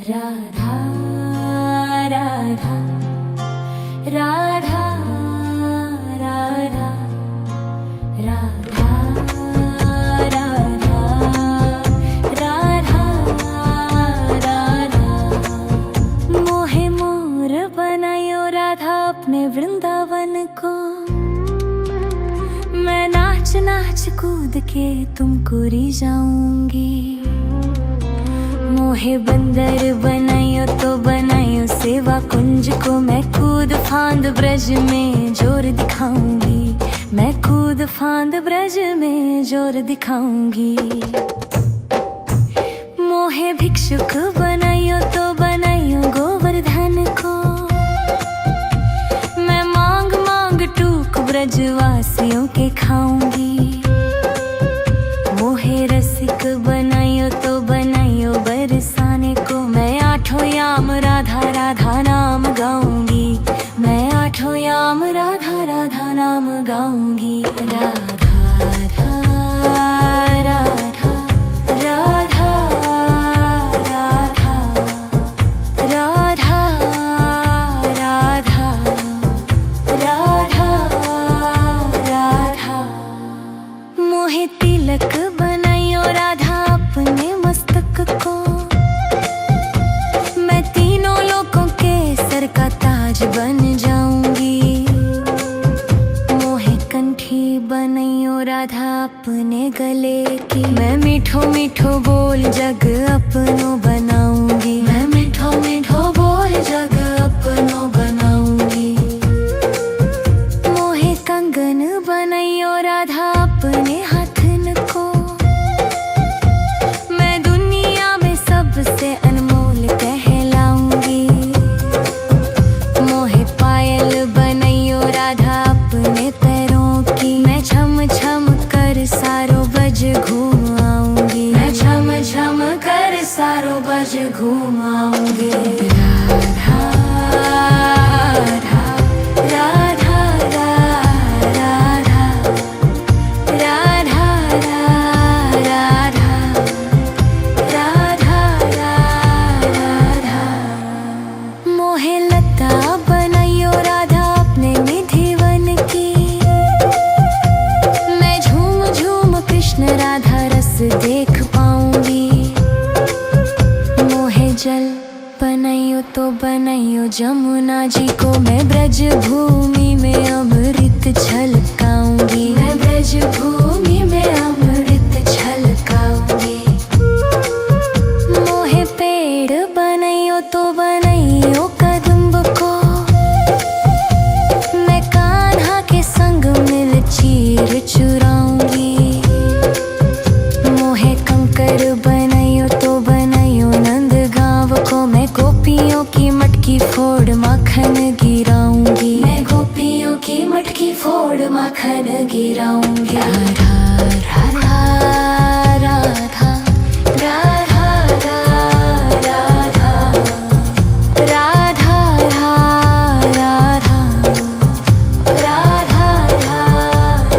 राधा राधा राधा राधा राधा राधा राधा राधा मोहे मोर बनायो राधा अपने वृंदावन को। मैं नाच नाच कूद के तुमको रिझाऊंगी। मोहे बंदर बनायो तो बनायो सेवा कुंज को। मैं कूद फांद ब्रज में जोर दिखाऊंगी। मैं कूद फांद ब्रज में जोर दिखाऊंगी। मोहे भिक्षुक बनायो तो बनायो गोवर्धन को। मैं मांग मांग टूक ब्रजवासियों के खाऊंगी। मोहे रसिक बनायो तो बनायो बरसाने को। मैं आठों याम राधा राधा नाम गाऊंगी। मैं आठों याम राधा राधा नाम गाऊंगी। राधा राधा राधा राधा राधा राधा राधा राधा। मोहे तिलक बनायो राधा अपने मस्तक को। मैं तीनों लोगों के सर का ताज बन जाऊंगी। मोहे कंठी बनायो राधा अपने गले की। मैं मीठो मीठो बोल जग अपनो बनाऊंगी। मैं मीठो मीठो बोल जग अपनो बनाऊंगी। मोहे कंगन बनायो राधा अपने हाथन को। मैं दुनिया में सबसे अनमोल कहलाऊंगी। मोहे पायल बनायो राधा अपने पैरों की। मैं छम छम कर सारो बज घूम आऊंगी। मैं छम छम कर सारो बज घूम आऊंगी। राधा राधा राधा राधा राधा राधा राधा राधा। मोहे लता बनायो राधा अपने निधिवन की। मैं झूम झूम कृष्ण राधा रस देख पाऊंगी। मोहे जल बनायो तो बनायो जमुना जी को। मैं ब्रज भूमि में अमृत छलकाऊंगी। मैं ब्रज भूमि में अमृत छलकाऊंगी। मोहे पेड़ बनायो तो बनायो कदम्ब को। मैं कान्हा के संग मिल चीर चुराऊंगी। मोहे कंकर बनायो तो बनायो नंद गांव को। मैं गोपियों की मटकी फोड़ माखन गिराऊंगी। मैं गोपियों की मटकी फोड़ माखन गिराऊंगी। राधा राधा राधा राधा राधा राधा राधा राधा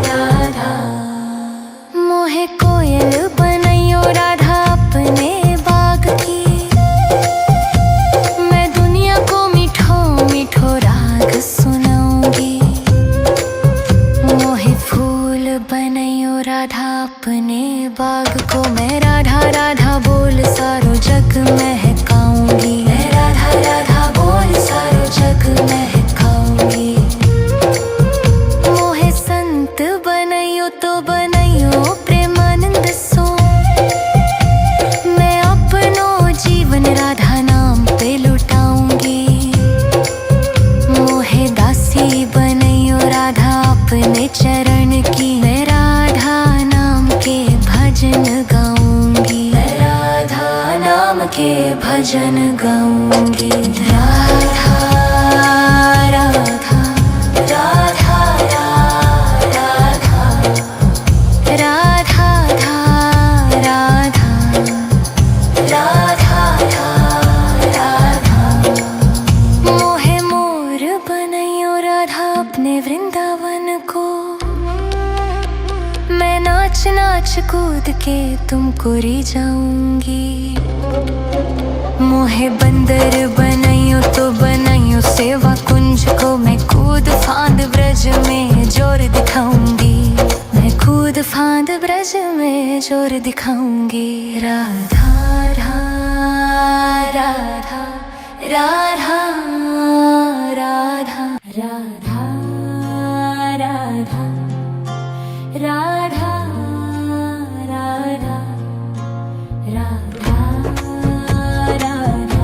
राधा। मोहे कोयल बनायो राधा अपने बाग की। मैं दुनिया को मीठो मीठो राग सुनाऊंगी। मोहे फूल बनायो राधा अपने बाग को। मैं राधा राधा बोल सारो जग महकाऊंगी। मैं राधा राधा बोल सारो जग महकाऊंगी। मोहे संत बनायो तो बनायो प्रेमानंद सो। मैं अपनो जीवन राधा नाम पे लुटाऊंगी। मोहे दासी बनायो राधा अपने चरण की। मैं राधा नाम के भजन गाऊंगी। मैं राधा नाम के भजन गाऊंगी। राधा राधा राधा राधा राधा राधा राधा। मोहे मोर बनायो राधा अपने वृंदावन को। मैं नाच नाच कूद के तुमको रिझाऊंगी। मोहे बंदर बनाइयो तो बनाइयो सेवा कुंज को, मैं कूद फांद ब्रज में जोर दिखाऊंगी। मैं कूद फांद ब्रज में जोर दिखाऊंगी। राधा राधा राधा राधा राधा राधा राधा राधा राधा राधा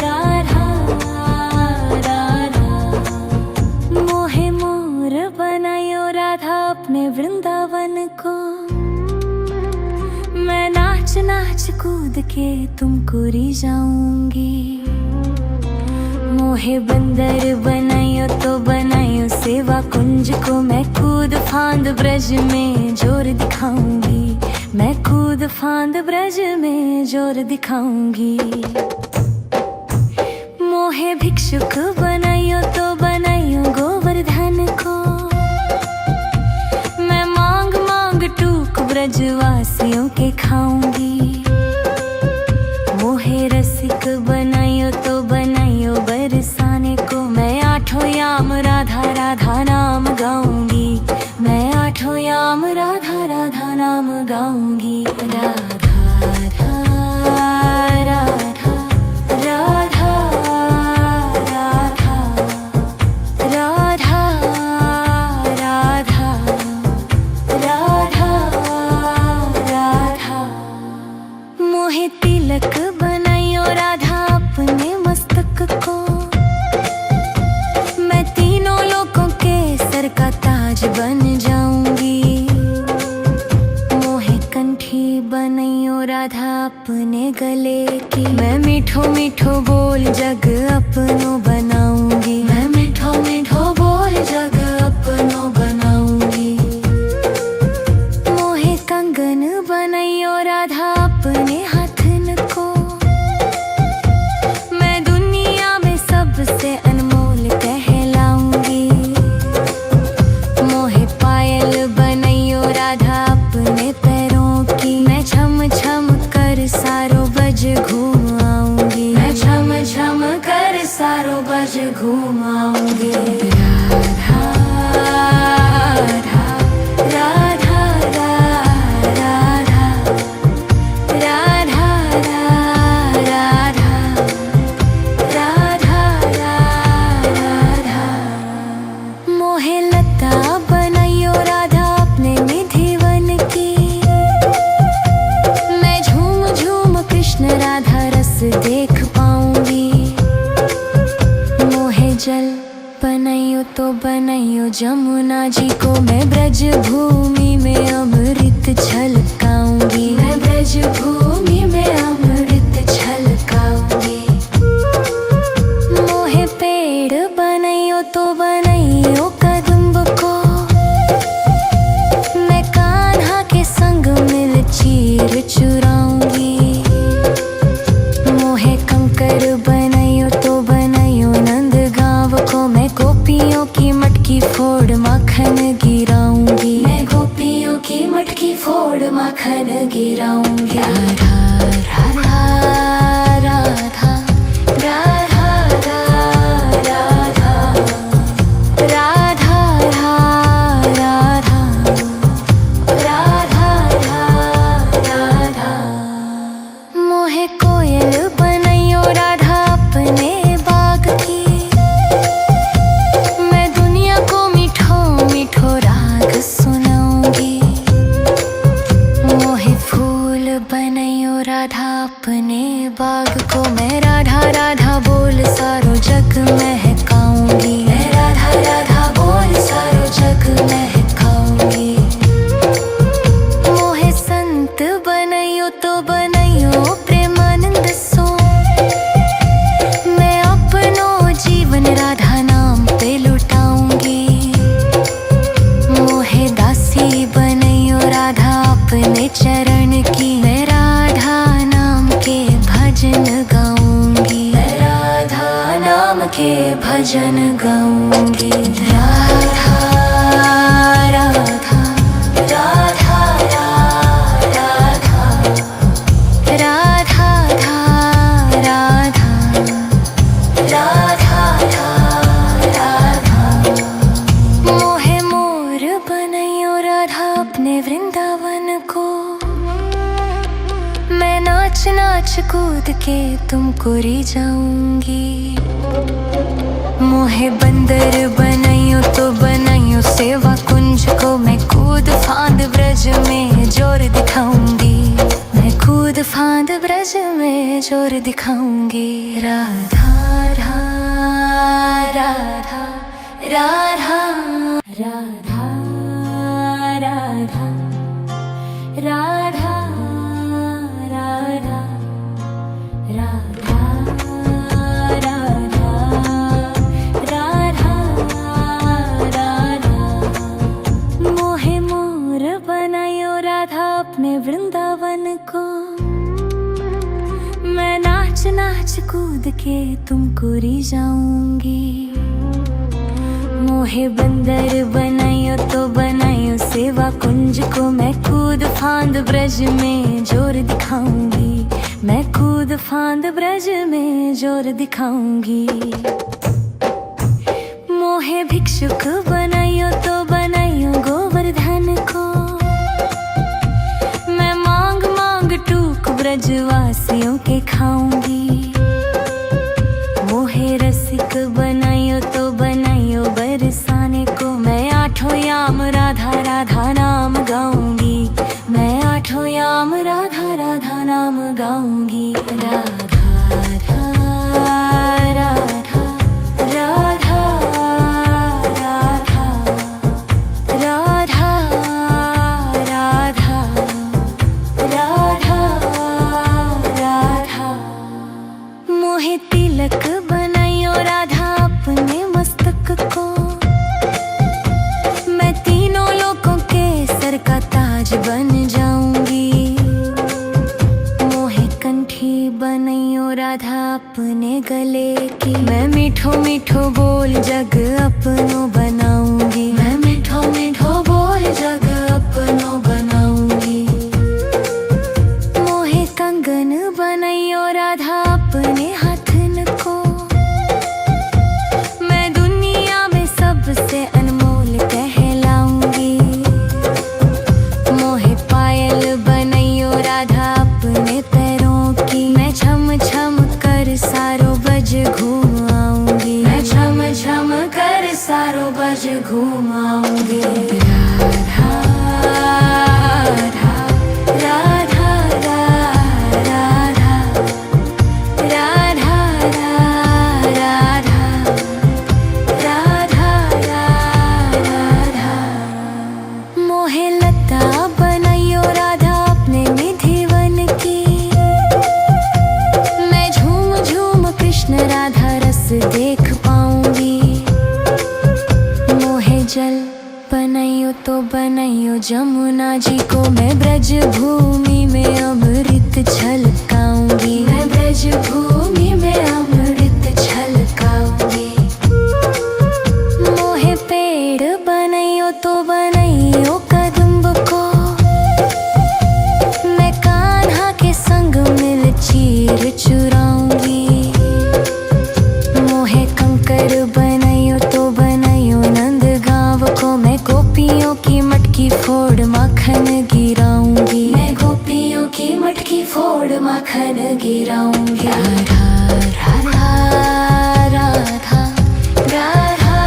राधा राधा। मोहे मोर बनायो राधा अपने वृंदावन को, मैं नाच नाच कूद के तुमको रिझाऊंगी। मोहे बंदर बनाइयो तो बनाइयो सेवा कुंज को, मैं कूद फांद ब्रज में जोर दिखाऊंगी। मैं कूद फांद ब्रज में जोर दिखाऊंगी। मोहे भिक्षुक बनाइयो तो बनाइयो गोवर्धन को, मैं मांग मांग टूक ब्रजवासियों के खाऊंगी। मोहे रसिक बनाइयो तो बनाइयो बरसाने को, मैं आठों याम राधा राधा नाम गाऊंगी। मैं आठों याम राधा राधा नाम गाऊंगी। राधा राधा राधा राधा राधा राधा राधा राधा राधा। मोहे तिलक बनाइयो राधा अपने मस्तक को, मैं तीनों लोगों के सर का ताज बन जाऊंगी। मोहे कंठी बनाइयो राधा अपने गले की, मैं मीठो मीठो बोल जग अपनो बनाऊंगी। मैं मीठो मीठो बोल जग अपनो बनाऊंगी। मोहे कंगन बनाइयो राधा अपने हाथन को, मैं दुनिया में सबसे अनमोल कहलाऊंगी। मोहे पायल बनाइयो राधा अपने पैरों की, मैं छम छम कर सारो बज घूम आऊंगी। मैं छम छम कर सारो बज घूम आऊंगी। राधा राधा राधा राधा राधा राधा राधा राधा। मोहे लता बनाइयो राधा अपने निधि वन की, मैं झूम झूम कृष्ण राधा रस देख पाऊंगी। मोहे जल बनाइयो तो बनाइयो जमुना जी को, मैं ब्रज भूमि में अमृत छलकाऊंगी। मैं ब्रज भूमि में अमृत छलकाऊंगी। मोहे पेड़ बनाइयो तो बनाइयो कदम्ब को, मैं कान्हा के संग मिल चीर चुराऊंगी। मोहे कंकर बनाइयो तो बनाइयो नंद गांव को, मैं गोपियों की मटकी फोड़ माखन गिराऊंगी। मैं गोपियों की मटकी फोड़ माखन गिराऊंगी। राधा राधा राधा राधा राधा राधा राधा राधा राधा। मोहे कोयल बनाइयो राधा अपने बाग की, मैं दुनिया को मीठो मीठो राग सुनाऊंगी। मोहे फूल बनाइयो राधा अपने बाग को, मैं राधा राधा बोल सारो जग महकाऊंगी। मैं राधा राधा बोल सारो जग महकाऊंगी। मोहे संत बनाइयो तो बनाइयो प्रेमानंद सो, मैं अपनो जीवन राधा नाम पे लुटाऊंगी। मोहे दासी बनाइयो राधा अपने चरण की, मैं राधा नाम के भजन गाऊंगी। मैं राधा नाम के भजन गाऊंगी। राधा राधा राधा कूद के तुमको री जाऊंगी। मोहे बंदर बनाइयो तो बनाइयो सेवा कुंज को, मैं कूद फांद ब्रज में जोर दिखाऊंगी। मैं कूद फांद ब्रज में जोर दिखाऊंगी। राधा राधा राधा राधा राधा राधा राधा राधा राधा राधा राधा। मोहे मोर बनायो राधा अपने वृंदावन को, मैं नाच नाच कूद के तुमको री जाऊंगी। मोहे बंदर बनायो तो बनायो सेवा कुंज को, मैं कूद फांद ब्रज में जोर दिखाऊंगी। मैं कूद फांद ब्रज में जोर दिखाऊंगी। मोहे भिक्षुक बनायो तो बनायो गोवर्धन को, मैं मांग मांग टूक ब्रजवासियों के खाऊंगी। मोहे रसिक बनायो तो बनायो बरसाने को, मैं आठों याम राधा राधा नाम गाऊंगी। मैं आठों याम राधा राधा नाम गाऊंगी। राधा राधा राधा राधा राधा राधा राधा राधा। मोहे तिलक बनायो राधा अपने मस्तक को, मैं तीनों लोगों के सर का ताज बन जाऊंगी। मोहे कंठी बनायो राधा अपने गले की, मैं मीठो मीठो बोल जग अपनो बनाऊंगी। मैं मीठो मीठो बोल जग अपनो बनाऊंगी। मोहे कंगन बनायो राधा अपने हाथन को, मैं दुनिया में सबसे अनमोल कहलाऊंगी। मोहे पायल बनायो राधा अपने पैरों की, मैं छम छम कर सारो बज घूम आऊंगी। मैं छम छम कर सारो बज घूम आऊंगी। राधा राधा राधा राधा राधा राधा राधा। मोहे लता बनायो राधा अपने निधिवन की, मैं झूम झूम कृष्ण राधा रस देख पाऊंगी। मोहे जल बनायो तो बनायो जमुना जी को, मैं ब्रज भूमि में अमृत छलकाऊंगी। मैं ब्रज भूमि में अमृत छलकाऊंगी। मोहे पेड़ बनायो तो बनायो कदम्ब को, मैं कान्हा के संग मिल चीर चुराऊंगी। मोहे कंकर बनायो तो बनायो नंद गांव को, मैं गोपियों की मटकी फोड़ माखन गिराऊंगी। मैं गोपियों की मटकी फोड़ माखन गिराऊंगी। राधा राधा राधा राधा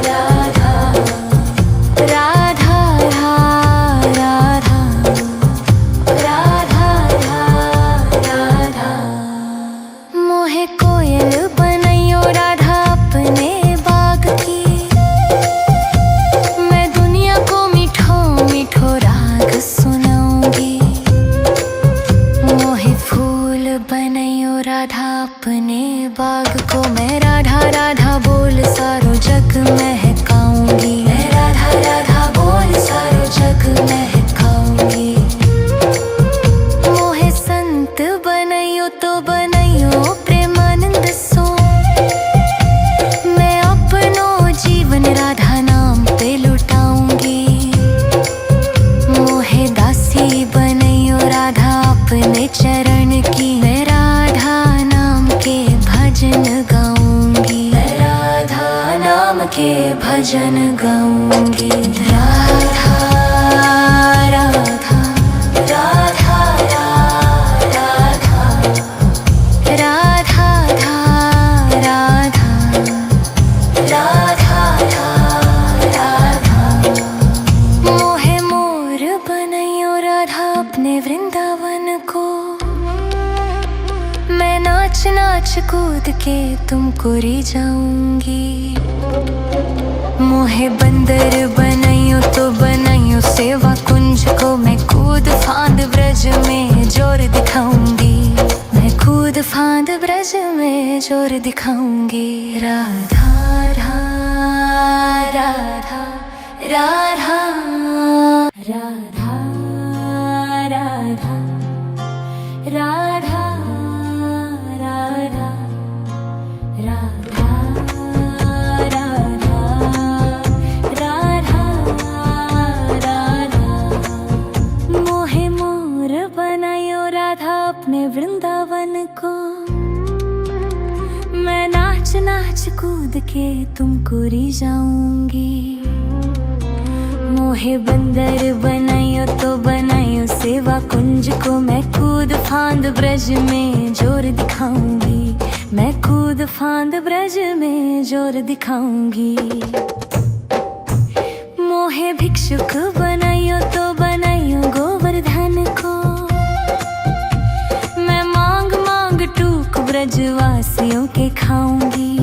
राधा राधा राधा राधा। मोहे कोयल बनायो राधा अपने बाग की, मैं दुनिया को मीठो मीठो राग सुनाऊंगी। मोहे फूल बनायो राधा अपने बाग को, मैं राधा राधा बोल सारो जग महकाऊंगी। मैं राधा राधा बोल सारो जग महकाऊंगी। मोहे संत बनायो तो बनायो प्रेमानंद सो, मैं अपनो जीवन राधा नाम पे लुटाऊंगी। मोहे दासी बनायो राधा अपने चरण की, मैं राधा नाम के भजन गाऊंगी। मैं राधा नाम के भजन गाऊंगी। राधा राधा राधा राधा नाच नाच कूद के तुमको री जाऊंगी। मोहे बंदर बनाइयो तो बनाइयो सेवा कुंज को, मैं कूद फांद ब्रज में जोर दिखाऊंगी। मैं कूद फांद ब्रज में जोर दिखाऊंगी। राधा राधा राधा राधा राधा राधा राधा राधा राधा राधा राधा। मोहे मोर बनायो राधा अपने वृंदावन को, मैं नाच नाच कूद के तुमको री जाऊंगी। मोहे बंदर बनाइयो तो बनाइयो सेवा कुंज को, मैं कूद फांद ब्रज में जोर दिखाऊंगी। मैं कूद फांद ब्रज में जोर दिखाऊंगी। मोहे भिक्षुक बनाइयो तो बनाइयो गोवर्धन को, मैं मांग मांग टूक ब्रजवासियों के खाऊंगी।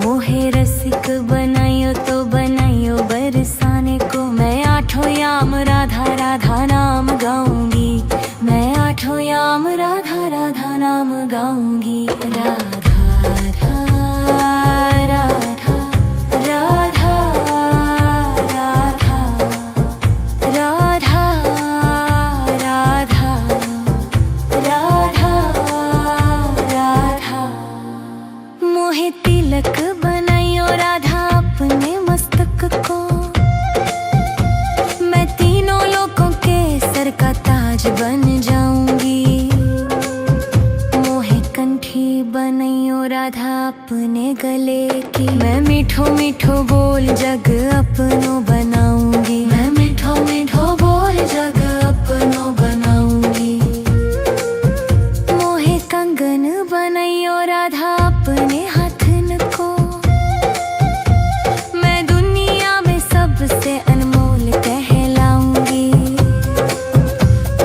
मोहे रसिक बनाइयो तो बनाइयो बरसाने को, मैं आठों याम राधा राधा नाम गाऊंगी। मैं आठों याम राधा राधा नाम गाऊंगी। राधा राधा राधा राधा राधा राधा राधा राधा। मोहे तिलक बनाइयो राधा अपने मस्तक को, मैं तीनों लोगों के सर का ताज बन जाऊंगी। मोहे कंठी बनाइयो राधा अपने गले की, मैं मीठो मीठो बोल जग अपनो बनाऊंगी। मैं मीठो मीठो बोल जग अपनो बनाऊंगी। मोहे कंगन बनाइयो राधा अपने हाथन को, मैं दुनिया में सबसे अनमोल कहलाऊंगी।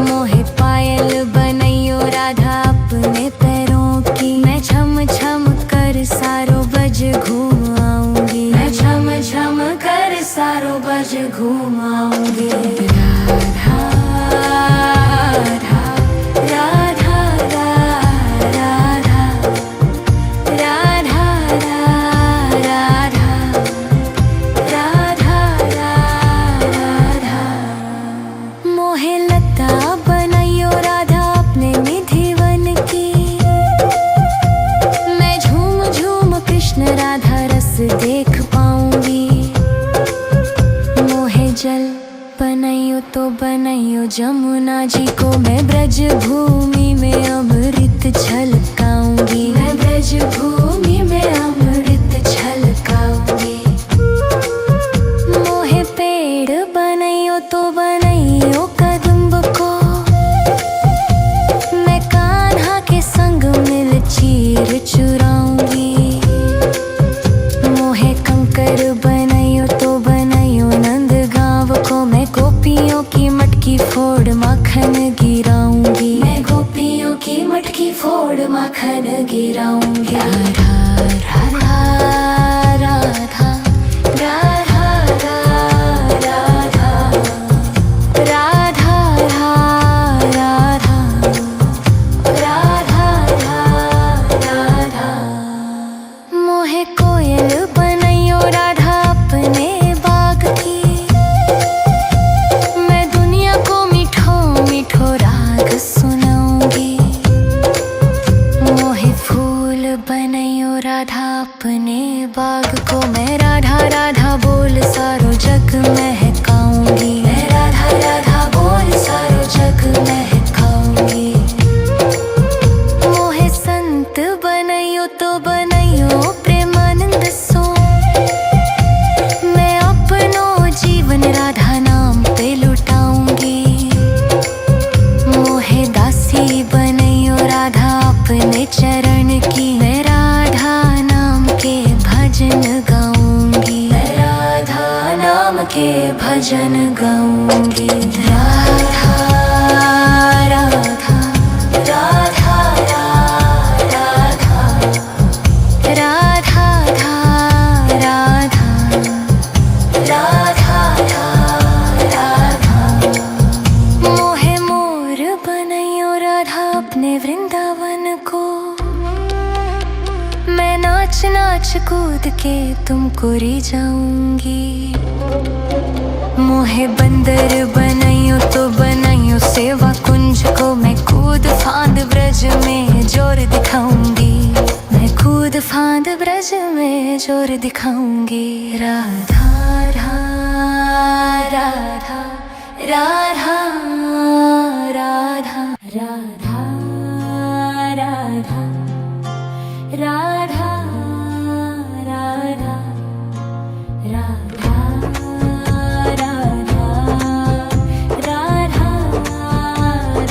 मोहे पायल बनाइयो राधा अपने पैरों की, मैं छम छम कर सारो बज घूम आऊंगी। मैं छम छम कर सारो बज घूम आऊंगी। राधा राधा राधा राधा राधा राधा राधा। मोहे लता बनाइयो राधा अपने निधिवन की, मैं झूम झूम कृष्ण राधा रस देख पाऊंगी। मोहे जल बनाइयो तो बनाइयो जमुना जी को, मैं ब्रज भूमि में अमृत छलकाऊंगी। मैं ब्रज भूमि में अमृत छलकाऊंगी। मोहे पेड़ बनाइयो तो बनाइयो कदम्ब को, मैं कान्हा के संग मिल चीर चुराऊंगी। मोहे कंकर बनाइयो तो बनाइयो नंद गांव को, मैं गोपियों की मटकी फोड़ माखन गिराऊंगी। मैं गोपियों की मटकी फोड़ माखन गिराऊंगी। राधा राधा राधा राधा राधा राधा राधा राधा राधा। मोहे कोयल बनाइयो राधा अपने बाग की, मैं दुनिया को मीठो मीठो राग सुनाऊंगी। मोहे फूल बनाइयो राधा अपने बाग को, मैं राधा राधा बोल सारो जग महकाऊंगी। मैं राधा राधा बोल सारो जग महकाऊंगी। मोहे संत बनाइयो तो बनाइयो प्रेमानंद सो, मैं अपनो जीवन राधा नाम पे लुटाऊंगी। मोहे दासी बनाइयो राधा अपने चरण की, मैं राधा नाम के भजन गाऊंगी। मैं राधा नाम के भजन गाऊंगी। राधा राधा राधा राधा वृंदावन को। मैं नाच नाच कूद के तुमको री जाऊंगी। मोहे बंदर बनाइयो तो बनाइयो सेवा कुंज को। मैं कूद फांद ब्रज में जोर दिखाऊंगी। मैं कूद फांद ब्रज में जोर दिखाऊंगी। राधा राधा राधा राधा राधा राधा राधा राधा राधा राधा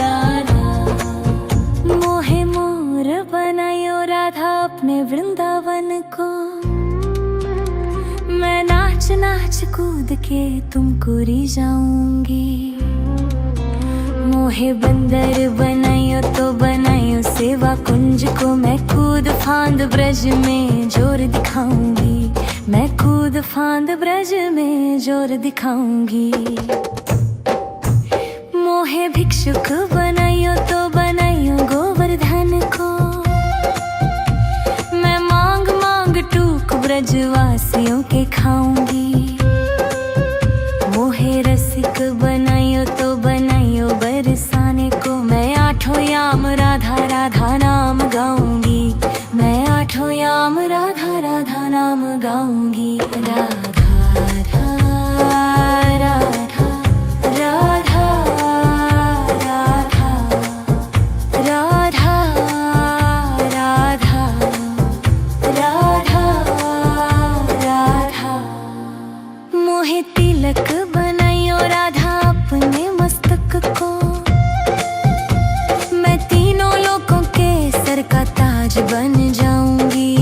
राधा। मोहे मोर बनायो राधा अपने वृंदावन को। मैं नाच नाच कूद के तुमको री जाऊंगी। मोहे बंदर बनाइयो तो बनाइयो सेवा कुंज को। मैं कूद फांद ब्रज में जोर दिखाऊंगी। मैं कूद फांद ब्रज में जोर दिखाऊंगी। मोहे भिक्षुक बनाइयो तो बनाइयो गोवर्धन को। मैं मांग मांग टूक ब्रजवासियों के खाऊंगी। मोहे रसिक बनाइयो तो बनाइयो बरसाने को। मैं आठों याम राधा राधा नाम गाऊंगी। मैं आठों याम राधा राधा नाम गाऊंगी। राधा राधा राधा राधा राधा राधा राधा राधा। मोहे तिलक बनाइयो राधा अपने मस्तक को। मैं तीनों लोगों के सर का ताज बन जाऊंगी।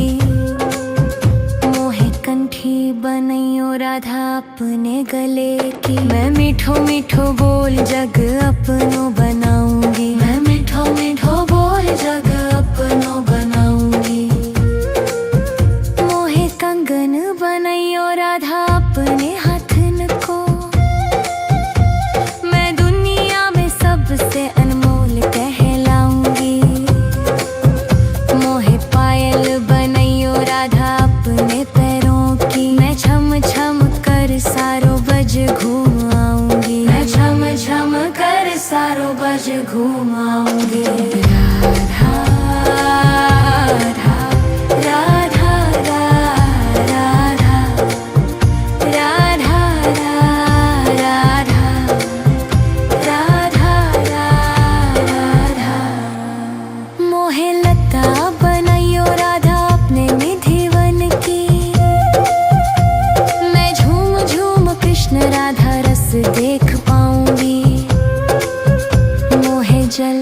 मोहे कंठी बनाइयो राधा अपने गले की। मैं मीठो मीठो बोल जग अपनो बनाऊंगी। मैं मीठो मीठो बोल जग अपनो बनाऊंगी। मोहे कंगन बनाइयो राधा अपने हाथन को। मैं दुनिया में सबसे अनमोल कहलाऊंगी। मोहे पायल बनाइयो राधा अपने पैरों की। मैं छम छम कर सारो बज घूम आऊंगी। मैं छम छम कर सारो बज घूम आऊंगी। राधा राधा राधा राधा राधा राधा राधा राधा। मोहे लता बनाइयो राधा अपने निधिवन की। मैं झूम झूम कृष्ण राधा रस देख पाऊंगी। मोहे जल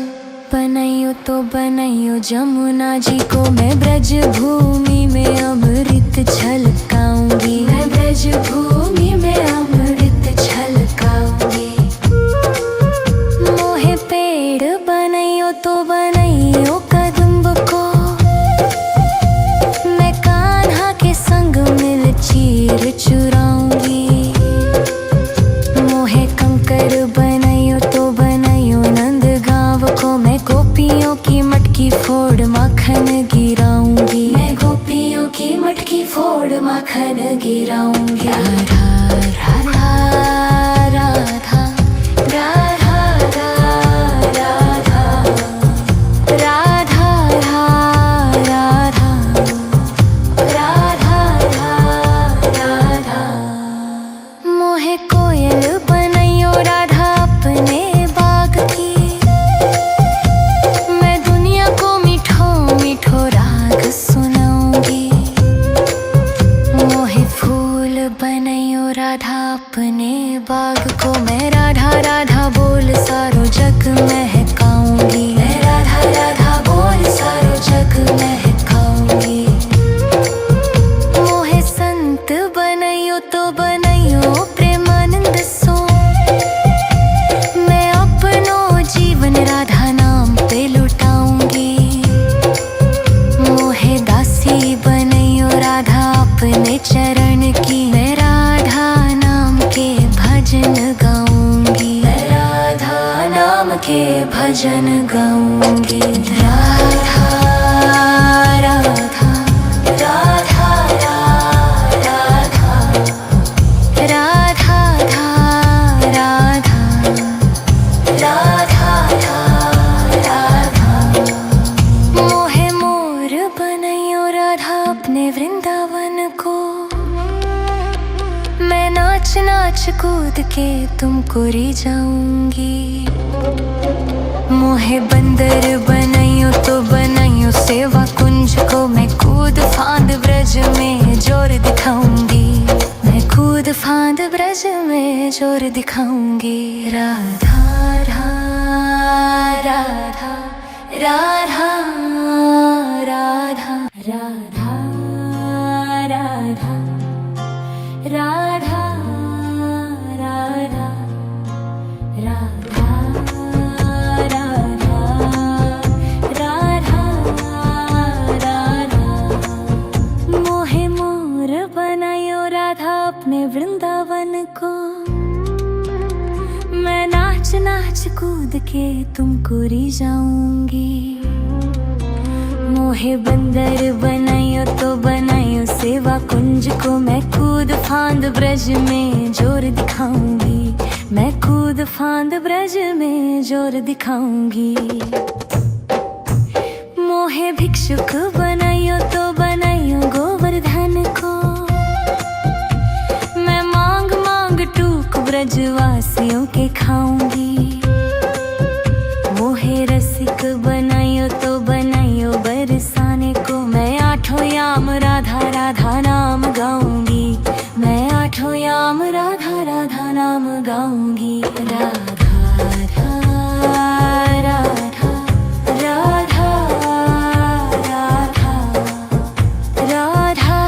बनाइयो तो बनाइयो जमुना जी को। मैं ब्रज भूमि में अमृत छलकाऊंगी। मैं ब्रज भूमि में अमृत छलकाऊंगी। मोहे पेड़ बनाइयो तो बनाइयो कदम्ब को। मैं कान्हा के संग मिल चीर चुराऊंगी। मोहे कंकर बनाइयो तो बनाइयो नंद गाँव को। मैं गोपियों की मटकी फोड़ माखन गिराऊंगी। मैं गोपियों की मटकी फोड़ माखन गिराऊंगी। राधा राधा राधा राधा राधा राधा राधा राधा राधा। मोहे कोयल बनाइयो राधा अपने बाग की। मैं दुनिया को मीठो मीठो राग सुनाऊंगी। मोहे फूल बनाइयो राधा अपने बाग को। मैं राधा राधा बोल सारो जग महकाऊंगी। मैं राधा राधा बोल सारो जग महकाऊंगी। मोहे संत बनाइयो तो बनाइयो प्रेमानंद सो। मैं अपनो जीवन राधा नाम पे लुटाऊंगी। मोहे दासी बनाइयो राधा अपने चरण की। मैं राधा नाम के भजन गाऊंगी। मैं राधा नाम के भजन गाऊंगी। कूद के तुमको री जाऊंगी। मोहे बंदर बनाइयो तो बनाइयो सेवा कुंज को, मैं कूद फांद ब्रज में जोर दिखाऊंगी। मैं कूद फांद ब्रज में जोर दिखाऊंगी। राधा राधा राधा राधा राधा राधा राधा राधा राधा राधा राधा। मोहे मोर बनायो राधा अपने वृंदावन को, मैं नाच नाच कूद के तुमको री जाऊंगी। मोहे बंदर बनाइयो तो बनाइयो सेवा कुंज को, मैं कूद फांद ब्रज में जोर दिखाऊंगी। मैं कूद फांद ब्रज में जोर दिखाऊंगी। मोहे भिक्षुक बनाइयो तो बनाइयो गोवर्धन को, मैं मांग मांग टूक ब्रजवासियों के खाऊंगी। मोहे रसिक बनाइयो तो बनाइयो बरसाने को, मैं आठों याम राधा राधा नाम गाऊंगी। मैं आठों याम राधा राधा नाम गाऊंगी। राधा राधा राधा राधा राधा राधा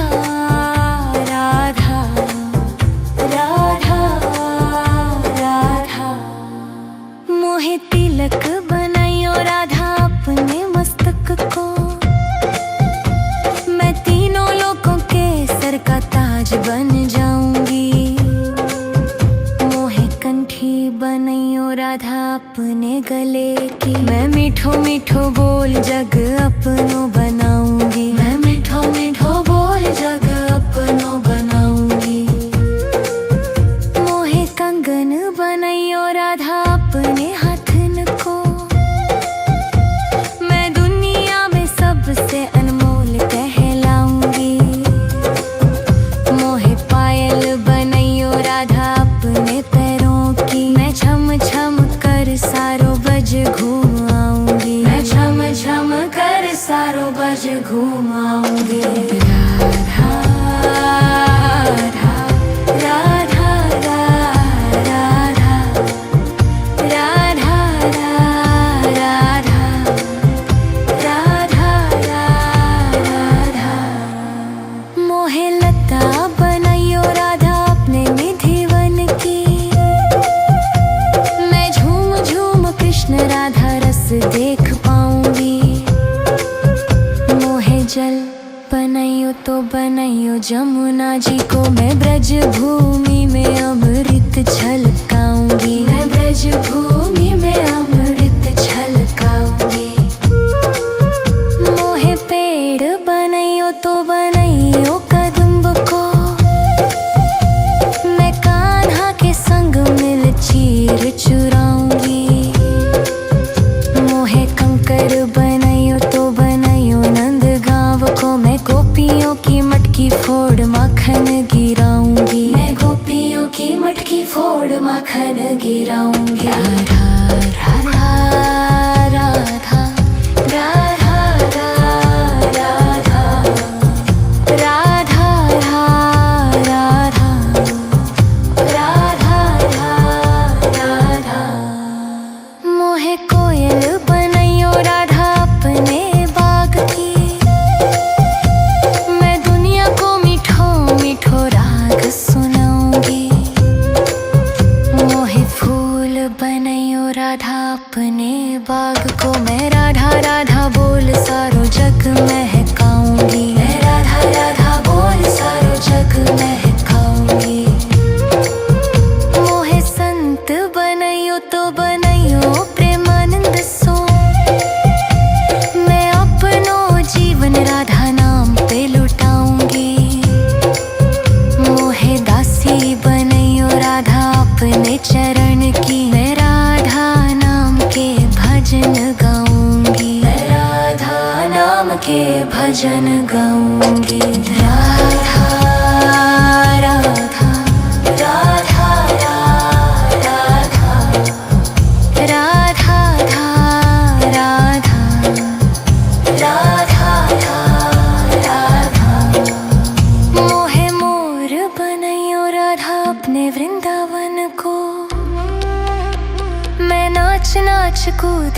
राधा राधा। मोहे तिलक बनाइयो राधा अपने मस्तक को, मैं तीनों लोगों के सर का ताज बन जाऊंगी। मोहे कंठी बनाइयो राधा अपने गले की, मैं मीठो मीठो बोल जग अपनो बनाऊंगी। मैं मीठो मीठो बोल जग अपनो बनाऊंगी। मोहे कंगन बनाइयो राधा अपने हाथन को, मैं दुनिया में सबसे अनमोल कहलाऊंगी। मोहे पायल बनाइयो राधा अपने पैरों की, मैं छम छम कर सारो बज घूम आऊंगी। मैं छम छम कर सारो बज घूम आऊंगी। राधा राधा राधा राधा राधा राधा राधा राधा। मोहे लता बनाइयो राधा अपने निधिवन की, मैं झूम झूम कृष्ण राधा रस देख पाऊंगी। मोहे जल बनाइयो तो बनाइयो जमुना जी को, मैं ब्रज भूमि में अमृत छलकाऊंगी। मैं ब्रज भूमि में अमृत छलकाऊंगी। मोहे पेड़ बनाइयो तो बनाइयो कदम्ब को, मैं कान्हा के संग मिल चीर चुराऊंगी। मोहे कंकर बनाइयो तो बनाइयो नंद गांव को, मैं गोपियों की मटकी फोड़ माखन गिराऊंगी। मैं गोपियों की मटकी फोड़ माखन गिराऊंगी। राधा राधा राधा राधा राधा राधा राधा राधा राधा। मोहे कोयल बनाइयो राधा अपने बाग की, मैं दुनिया को मीठो मीठो राग सुनाऊंगी। मोहे फूल बनाइयो राधा अपने बाग को, मैं राधा राधा बोल सारो जग महकाऊंगी। मैं राधा राधा बोल सारो जग महकाऊंगी। मोहे संत बनाइयो तो बनाइयो प्रेमानंद सो, मैं अपनो जीवन राधा नाम पे लुटाऊंगी। मोहे दासी बनाइयो राधा अपने चरण की, मैं राधा नाम के भजन गाऊंगी। मैं राधा नाम के भजन गाऊंगी। राधा राधा राधा राधा अपने वृंदावन को। मैं नाच नाच कूद